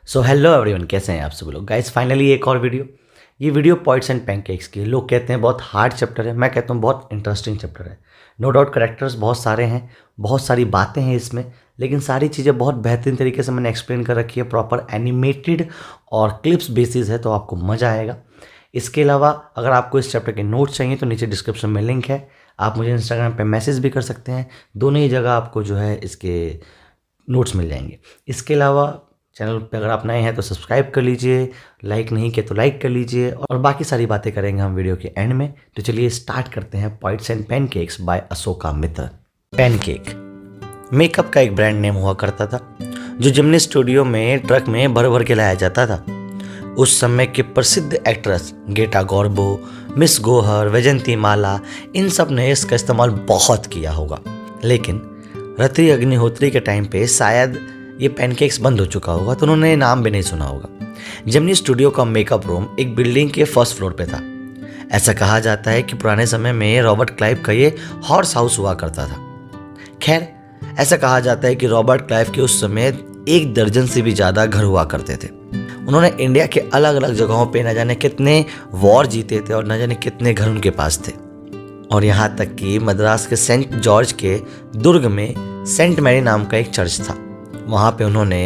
So hello everyone, कैसे हैं आप सब लोग। गाइस फाइनली एक और वीडियो। ये वीडियो पॉइंट्स एंड पैनकेक्स की। लोग कहते हैं बहुत हार्ड चैप्टर है, मैं कहता हूँ बहुत इंटरेस्टिंग चैप्टर है। नो डाउट करेक्टर्स बहुत सारे हैं, बहुत सारी बातें हैं इसमें, लेकिन सारी चीज़ें बहुत बेहतरीन तरीके से मैंने एक्सप्लेन कर रखी है। प्रॉपर एनिमेटेड और क्लिप्स बेसिस है, तो आपको मज़ा आएगा। इसके अलावा अगर आपको इस चैप्टर के नोट्स चाहिए तो नीचे डिस्क्रिप्शन में लिंक है, आप मुझे इंस्टाग्राम पे मैसेज भी कर सकते हैं। दोनों ही जगह आपको जो है इसके नोट्स मिल जाएंगे। इसके अलावा चैनल पे अगर आप नए हैं तो सब्सक्राइब कर लीजिए, लाइक नहीं किया तो लाइक कर लीजिए, और बाकी सारी बातें करेंगे हम वीडियो के एंड में। तो चलिए स्टार्ट करते हैं। Points and pancakes by Ashoka Mitra. Pancake makeup का एक ब्रांड नेम हुआ करता था, जो जिमनी स्टूडियो में ट्रक में भर भर के लाया जाता था। उस समय के प्रसिद्ध एक्ट्रेस गेटा गॉर्बो, मिस गोहर, वैजंती माला, इन सब ने इसका इस्तेमाल बहुत किया होगा। लेकिन रति अग्निहोत्री के टाइम पे शायद ये पैनकेक्स बंद हो चुका होगा, तो उन्होंने नाम भी नहीं सुना होगा। जिमनी स्टूडियो का मेकअप रूम एक बिल्डिंग के फर्स्ट फ्लोर पे था। ऐसा कहा जाता है कि पुराने समय में रॉबर्ट क्लाइव का ये हॉर्स हाउस हुआ करता था। खैर, ऐसा कहा जाता है कि रॉबर्ट क्लाइव के उस समय 1 दर्जन से भी ज़्यादा घर हुआ करते थे। उन्होंने इंडिया के अलग अलग जगहों पे न जाने कितने वॉर जीते थे और न जाने कितने घर उनके पास थे। और यहाँ तक कि मद्रास के सेंट जॉर्ज के दुर्ग में सेंट मैरी नाम का एक चर्च था। वहाँ पे उन्होंने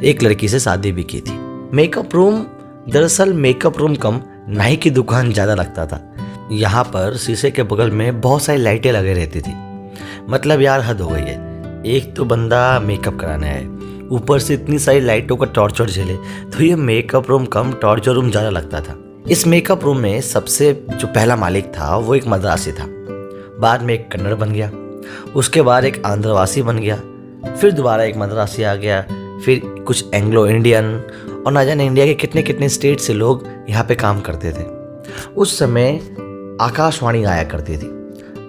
एक लड़की से शादी भी की थी। मेकअप रूम दरअसल मेकअप रूम कम नाई की दुकान ज़्यादा लगता था। यहाँ पर शीशे के बगल में बहुत सारी लाइटें लगे रहती थी। मतलब यार हद हो गई है, एक तो बंदा मेकअप कराना है, ऊपर से इतनी सारी लाइटों का टॉर्चर झेले, तो ये makeup room cum torture room ज़्यादा लगता था। इस मेकअप रूम में सबसे जो पहला मालिक था वो एक मद्रासी था, बाद में एक कन्नड़ बन गया, उसके बाद एक आंध्रवासी बन गया, फिर दोबारा एक मद्रासी आ गया, फिर कुछ एंग्लो इंडियन, और ना जाने इंडिया के कितने कितने स्टेट से लोग यहाँ पे काम करते थे। उस समय आकाशवाणी आया करती थी।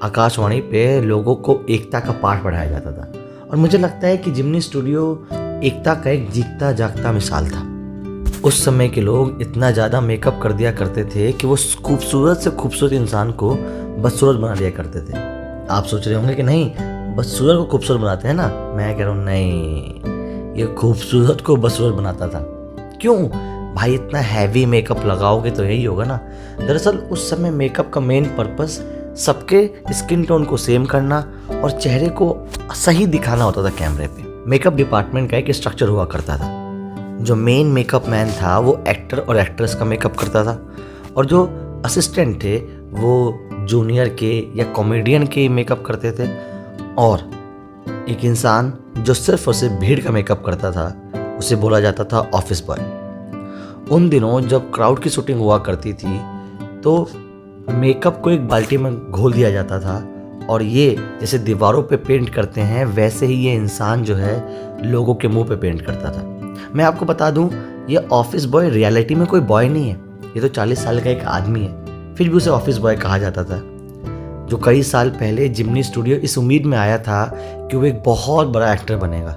आकाशवाणी पे लोगों को एकता का पाठ पढ़ाया जाता था, और मुझे लगता है कि जिमनी स्टूडियो एकता का एक जीता जागता मिसाल था। उस समय के लोग इतना ज़्यादा मेकअप कर दिया करते थे कि वो खूबसूरत से खूबसूरत इंसान को बदसूरत बना दिया करते थे। आप सोच रहे होंगे कि नहीं, बदसूरत को खूबसूरत बनाते हैं ना, मैं कह रहा हूँ नहीं, ये खूबसूरत को बदसूरत बनाता था। क्यों भाई, इतना हैवी मेकअप लगाओगे तो यही होगा ना। दरअसल उस समय मेकअप का मेन पर्पस सबके स्किन टोन को सेम करना और चेहरे को सही दिखाना होता था कैमरे पे। मेकअप डिपार्टमेंट का एक स्ट्रक्चर हुआ करता था। जो मेन मेकअप मैन था वो एक्टर और एक्ट्रेस का मेकअप करता था, और जो असिस्टेंट थे वो जूनियर के या कॉमेडियन के मेकअप करते थे, और एक इंसान जो सिर्फ और सिर्फ भीड़ का मेकअप करता था उसे बोला जाता था ऑफिस बॉय। उन दिनों जब क्राउड की शूटिंग हुआ करती थी तो मेकअप को एक बाल्टी में घोल दिया जाता था, और ये जैसे दीवारों पे पेंट करते हैं वैसे ही ये इंसान जो है लोगों के मुंह पे पेंट करता था। मैं आपको बता दूं, ये ऑफिस बॉय रियलिटी में कोई बॉय नहीं है, ये तो 40 साल का एक आदमी है, फिर भी उसे ऑफिस बॉय कहा जाता था। जो कई साल पहले जिमनी स्टूडियो इस उम्मीद में आया था कि वो एक बहुत बड़ा एक्टर बनेगा,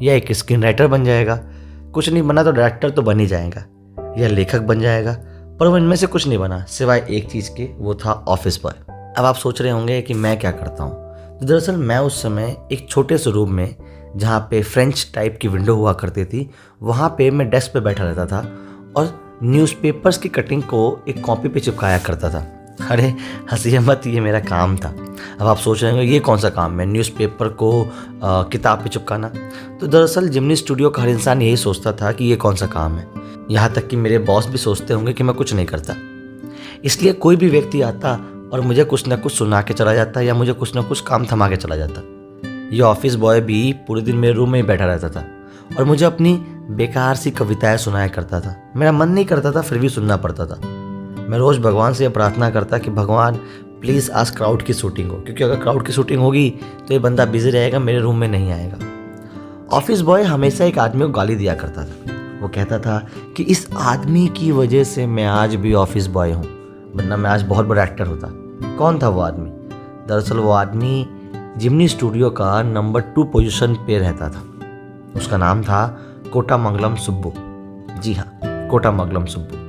या एक स्क्रीन राइटर बन जाएगा, कुछ नहीं बना तो डायरेक्टर तो बन ही जाएगा, या लेखक बन जाएगा, पर वो इनमें से कुछ नहीं बना सिवाय एक चीज़ के, वो था ऑफिस बॉय। अब आप सोच रहे होंगे कि मैं क्या करता हूँ, तो दरअसल मैं उस समय एक छोटे से रूम में, जहाँ पे फ्रेंच टाइप की विंडो हुआ करती थी, वहाँ पे मैं डेस्क पे बैठा रहता था और न्यूज़पेपर्स की कटिंग को एक कॉपी पे चिपकाया करता था। अरे हंसिए मत, ये मेरा काम था। अब आप सोच रहे होंगे ये कौन सा काम है, न्यूज़पेपर को किताब पे चिपकाना। तो दरअसल जिमनी स्टूडियो का हर इंसान यही सोचता था कि ये कौन सा काम है। यहाँ तक कि मेरे बॉस भी सोचते होंगे कि मैं कुछ नहीं करता। इसलिए कोई भी व्यक्ति आता और मुझे कुछ ना कुछ सुना के चला जाता, या मुझे कुछ ना कुछ काम थमा के चला जाता। ये ऑफिस बॉय भी पूरे दिन मेरे रूम में ही बैठा रहता था और मुझे अपनी बेकार सी कविताएं सुनाया करता था। मेरा मन नहीं करता था, फिर भी सुनना पड़ता था। मैं रोज़ भगवान से प्रार्थना करता कि भगवान प्लीज़ आज क्राउड की शूटिंग हो, क्योंकि अगर क्राउड की शूटिंग होगी तो ये बंदा बिजी रहेगा, मेरे रूम में नहीं आएगा। ऑफिस बॉय हमेशा एक आदमी को गाली दिया करता था। वो कहता था कि इस आदमी की वजह से मैं आज भी ऑफिस बॉय हूँ, वरना मैं आज बहुत बड़ा एक्टर होता। कौन था वो आदमी? दरअसल वो आदमी जिमनी स्टूडियो का नंबर 2 पोजीशन पे रहता था। उसका नाम था कोटामंगलम सुब्बू। जी हाँ, कोटामंगलम सुब्बू।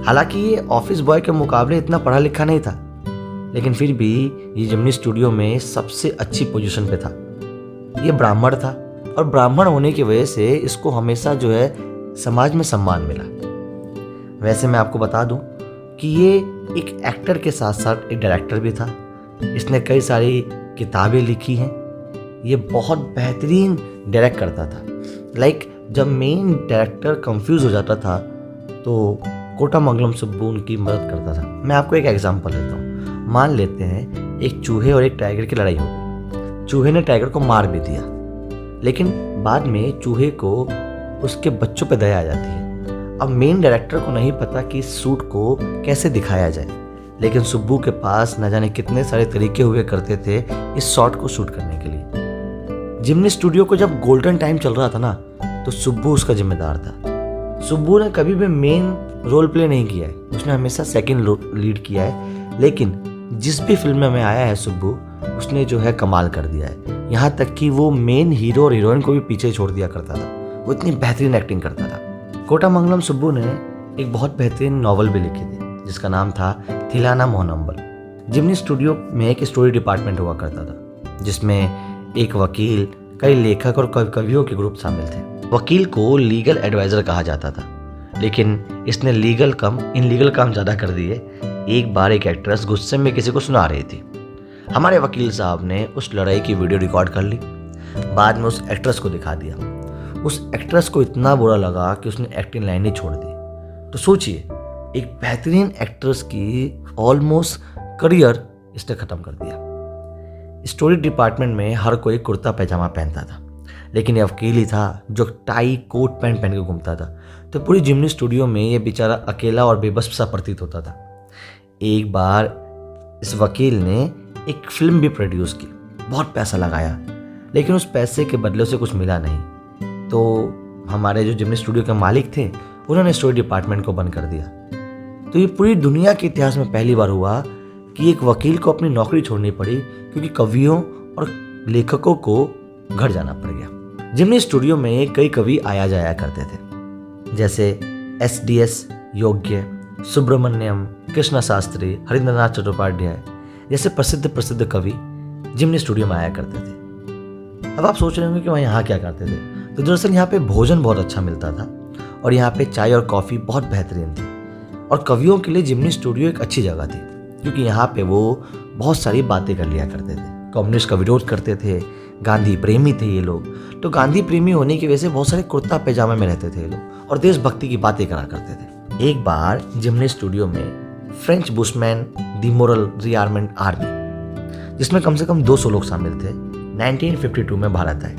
हालांकि ये ऑफिस बॉय के मुकाबले इतना पढ़ा लिखा नहीं था, लेकिन फिर भी ये जिमनी स्टूडियो में सबसे अच्छी पोजीशन पे था। ये ब्राह्मण था, और ब्राह्मण होने की वजह से इसको हमेशा जो है समाज में सम्मान मिला। वैसे मैं आपको बता दूं कि ये एक एक्टर के साथ साथ एक डायरेक्टर भी था। इसने कई सारी किताबें लिखी हैं। ये बहुत बेहतरीन डायरेक्ट करता था। जब मेन डायरेक्टर कंफ्यूज हो जाता था तो कोटामंगलम सुब्बू उनकी मदद करता था। मैं आपको एक एग्जांपल देता हूँ। मान लेते हैं एक चूहे और एक टाइगर की लड़ाई हो गई। चूहे ने टाइगर को मार भी दिया, लेकिन बाद में चूहे को उसके बच्चों पर दया आ जाती है। अब मेन डायरेक्टर को नहीं पता कि इस शूट को कैसे दिखाया जाए, लेकिन सुब्बू के पास न जाने कितने सारे तरीके हुए करते थे इस शॉट को शूट करने के लिए। जिमनी स्टूडियो को जब गोल्डन टाइम चल रहा था ना, तो सुब्बू उसका जिम्मेदार था। सुब्बू ने कभी भी मेन रोल प्ले नहीं किया है, उसने हमेशा सेकंड लीड किया है। लेकिन जिस भी फिल्म में आया है सुब्बू, उसने जो है कमाल कर दिया है। यहाँ तक कि वो मेन हीरो और हीरोइन को भी पीछे छोड़ दिया करता था। वो इतनी बेहतरीन एक्टिंग करता था। कोटामंगलम सुब्बू ने एक बहुत बेहतरीन नॉवल भी लिखी थी जिसका नाम था थिलाना मोहनम्बल। जिमनी स्टूडियो में एक स्टोरी डिपार्टमेंट हुआ करता था, जिसमें एक वकील, कई लेखक और कवियों के ग्रुप शामिल थे। वकील को लीगल एडवाइजर कहा जाता था, लेकिन इसने लीगल कम इनलीगल काम ज़्यादा कर दिए। एक बार एक एक्ट्रेस गुस्से में किसी को सुना रही थी। हमारे वकील साहब ने उस लड़ाई की वीडियो रिकॉर्ड कर ली, बाद में उस एक्ट्रेस को दिखा दिया। उस एक्ट्रेस को इतना बुरा लगा कि उसने एक्टिंग लाइन ही छोड़ दी। तो सोचिए, एक बेहतरीन एक्ट्रेस की ऑलमोस्ट करियर इसने ख़त्म कर दिया। स्टोरी डिपार्टमेंट में हर कोई कुर्ता पैजामा पहनता था, लेकिन ये वकील ही था जो टाई कोट पैंट पहन के घूमता था। तो पूरी जिमनी स्टूडियो में ये बेचारा अकेला और बेबस सा प्रतीत होता था। एक बार इस वकील ने एक फिल्म भी प्रोड्यूस की, बहुत पैसा लगाया, लेकिन उस पैसे के बदले उसे कुछ मिला नहीं। तो हमारे जो जिमनी स्टूडियो के मालिक थे, उन्होंने स्टोरी डिपार्टमेंट को बंद कर दिया। तो ये पूरी दुनिया के इतिहास में पहली बार हुआ कि एक वकील को अपनी नौकरी छोड़नी पड़ी क्योंकि कवियों और लेखकों को घर जाना पड़ गया। जिमनी स्टूडियो में कई कवि आया जाया करते थे, जैसे SDS योग्य, सुब्रमण्यम, कृष्ण शास्त्री, हरिंद्रनाथ चट्टोपाध्याय जैसे प्रसिद्ध कवि जिमनी स्टूडियो में आया करते थे। अब आप सोच रहे होंगे कि वहाँ यहाँ क्या करते थे। तो दरअसल यहाँ पे भोजन बहुत अच्छा मिलता था और यहाँ पे चाय और कॉफ़ी बहुत बेहतरीन थी। और कवियों के लिए जिमनी स्टूडियो एक अच्छी जगह थी, क्योंकि यहाँ पे वो बहुत सारी बातें कर लिया करते थे। कम्युनिस्ट का विरोध करते थे, गांधी प्रेमी थे ये लोग। तो गांधी प्रेमी होने की वजह से बहुत सारे कुर्ता पैजामे में रहते थे ये लोग और देशभक्ति की बातें करा करते थे। एक बार जिमनी स्टूडियो में फ्रेंच बुशमैन दी मोरल रिआर्मेंट आर्मी, जिसमें कम से कम 200 लोग शामिल थे, 1952 में भारत आए।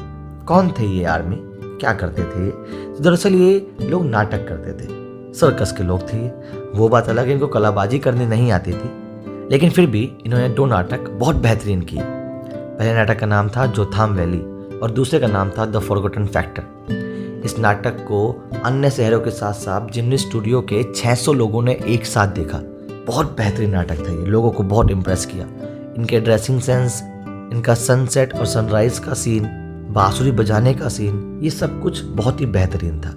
कौन थे ये आर्मी, क्या करते थे? तो दरअसल ये लोग नाटक करते थे, सर्कस के लोग थे। वो बात अलग है, इनको कलाबाजी करनी नहीं आती थी, लेकिन फिर भी इन्होंने 2 नाटक बहुत बेहतरीन किए। पहले नाटक का नाम था जोथाम वैली और दूसरे का नाम था द फॉरगॉटन फैक्टर। इस नाटक को अन्य शहरों के साथ साथ जिमनी स्टूडियो के 600 लोगों ने एक साथ देखा। बहुत बेहतरीन नाटक था ये, लोगों को बहुत इम्प्रेस किया। इनके ड्रेसिंग सेंस, इनका सनसेट और सनराइज का सीन, बांसुरी बजाने का सीन, ये सब कुछ बहुत ही बेहतरीन था।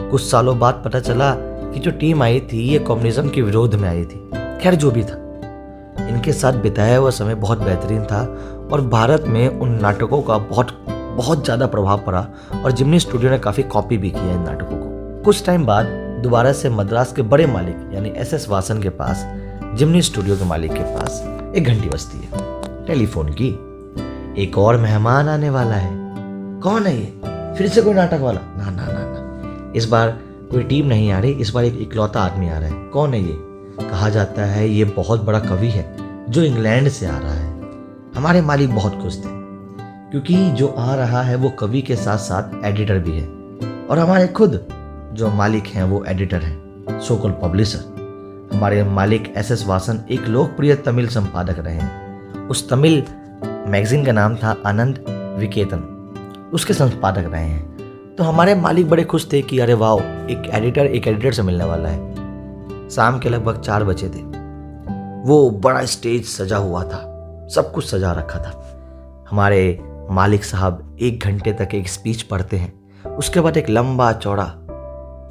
कुछ सालों बाद पता चला कि जो टीम आई थी ये कम्युनिज्म के विरोध में आई थी। खैर जो भी था, इनके साथ बिताया हुआ समय बहुत बेहतरीन था और भारत में उन नाटकों का बहुत ज़्यादा प्रभाव पड़ा और जिमनी स्टूडियो ने काफ़ी कॉपी भी किया इन नाटकों को। कुछ टाइम बाद दोबारा से मद्रास के बड़े मालिक यानी SS वासन के पास, जिमनी स्टूडियो के मालिक के पास एक घंटी बजती है। टेलीफोन की, एक और मेहमान आने वाला है। कौन है ये? फिर से कोई नाटक वाला? ना ना ना ना, इस बार कोई टीम नहीं आ रही, इस बार एक इकलौता आदमी आ रहा है। कौन है ये? कहा जाता है ये बहुत बड़ा कवि है जो इंग्लैंड से आ रहा है। हमारे मालिक बहुत खुश थे क्योंकि जो आ रहा है वो कवि के साथ साथ एडिटर भी है और हमारे खुद जो मालिक हैं वो एडिटर हैं, सो कॉल्ड पब्लिशर। हमारे मालिक SS वासन एक लोकप्रिय तमिल संपादक रहे हैं। उस तमिल मैगजीन का नाम था आनंद विकेतन, उसके संपादक रहे हैं। तो हमारे मालिक बड़े खुश थे कि अरे वाह, एक एडिटर से मिलने वाला है। शाम के लगभग 4 बजे थे। वो बड़ा स्टेज सजा हुआ था, सब कुछ सजा रखा था। हमारे मालिक साहब 1 घंटे तक एक स्पीच पढ़ते हैं। उसके बाद एक लंबा चौड़ा,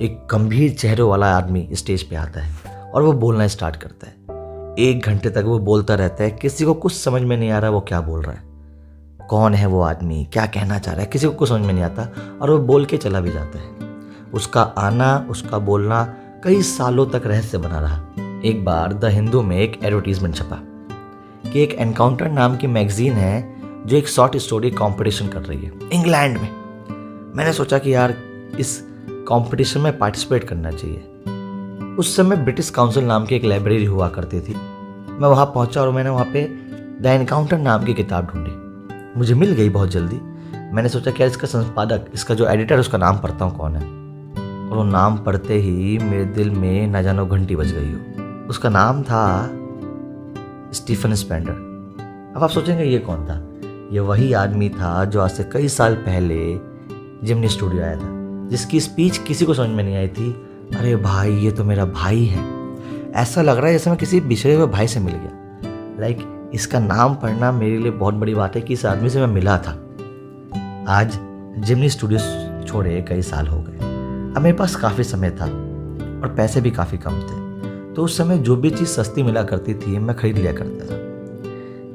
एक गंभीर चेहरे वाला आदमी स्टेज पे आता है और वो बोलना स्टार्ट करता है। 1 घंटे तक वो बोलता रहता है, किसी को कुछ समझ में नहीं आ रहा वो क्या बोल रहा है, कौन है वो आदमी, क्या कहना चाह रहा है, किसी को कुछ समझ में नहीं आता और वो बोल के चला भी जाता है। उसका आना, उसका बोलना कई सालों तक रहस्य बना रहा। एक बार द हिंदू में एक एडवर्टीजमेंट छपा कि एक एनकाउंटर नाम की मैगजीन है जो एक शॉर्ट स्टोरी कंपटीशन कर रही है इंग्लैंड में। मैंने सोचा कि यार इस कंपटीशन में पार्टिसिपेट करना चाहिए। उस समय ब्रिटिश काउंसिल नाम की एक लाइब्रेरी हुआ करती थी। मैं वहाँ पहुँचा और मैंने वहाँ पे द एनकाउंटर नाम की किताब ढूंढी। मुझे मिल गई बहुत जल्दी। मैंने सोचा कि यार इसका संपादक, इसका जो एडिटर, उसका नाम पढ़ता हूँ कौन है। और वो नाम पढ़ते ही मेरे दिल में न जानो घंटी बज गई हो। उसका नाम था स्टीफन स्पेंडर। अब आप सोचेंगे ये कौन था। ये वही आदमी था जो आज से कई साल पहले जिमनी स्टूडियो आया था, जिसकी स्पीच किसी को समझ में नहीं आई थी। अरे भाई, ये तो मेरा भाई है। ऐसा लग रहा है जैसे मैं किसी बिछड़े हुए भाई से मिल गया। लाइक इसका नाम पढ़ना मेरे लिए बहुत बड़ी बात है कि इस आदमी से मैं मिला था। आज जिमनी स्टूडियो छोड़े कई साल हो गए। अब मेरे पास काफ़ी समय था और पैसे भी काफ़ी कम थे, तो उस समय जो भी चीज़ सस्ती मिला करती थी मैं खरीद लिया करता था।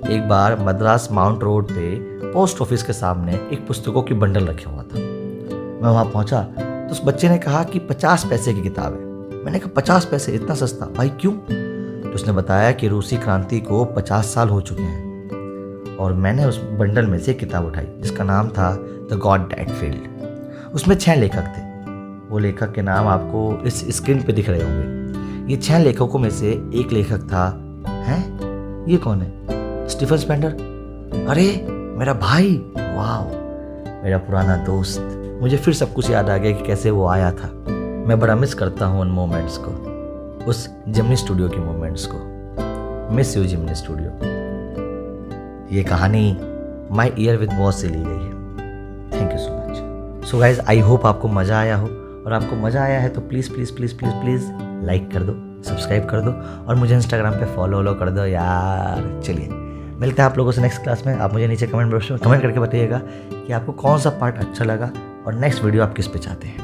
एक बार मद्रास माउंट रोड पे पोस्ट ऑफिस के सामने एक पुस्तकों की बंडल रखे हुआ था। मैं वहाँ पहुँचा तो उस बच्चे ने कहा कि 50 पैसे की किताब है। मैंने कहा 50 पैसे, इतना सस्ता भाई, क्यों? तो उसने बताया कि रूसी क्रांति को 50 साल हो चुके हैं। और मैंने उस बंडल में से एक किताब उठाई जिसका नाम था द गॉड दैट फेल्ड। उसमें 6 लेखक थे। वो लेखक के नाम आपको इस स्क्रीन पे दिख रहे होंगे। ये 6 लेखकों में से एक लेखक था, हैं? ये कौन है? Stephen Spender. अरे मेरा भाई, वाह, मेरा पुराना दोस्त। मुझे फिर सब कुछ याद आ गया कि कैसे वो आया था। मैं बड़ा मिस करता हूँ उन मोमेंट्स को, उस जिमनी स्टूडियो की मोमेंट्स को। Miss you Jimny studio. ये कहानी माई ईयर विद बॉस से ली गई है। Thank you so much. So guys, I hope आपको मज़ा आया हो, और आपको मज़ा आया है तो please please please please please like कर दो, सब्सक्राइब कर दो, और मुझे इंस्टाग्राम पे फॉलो कर दो यार। चलिए, मिलते हैं आप लोगों से नेक्स्ट क्लास में। आप मुझे नीचे कमेंट बॉक्स में कमेंट करके बताइएगा कि आपको कौन सा पार्ट अच्छा लगा और नेक्स्ट वीडियो आप किस पे चाहते हैं।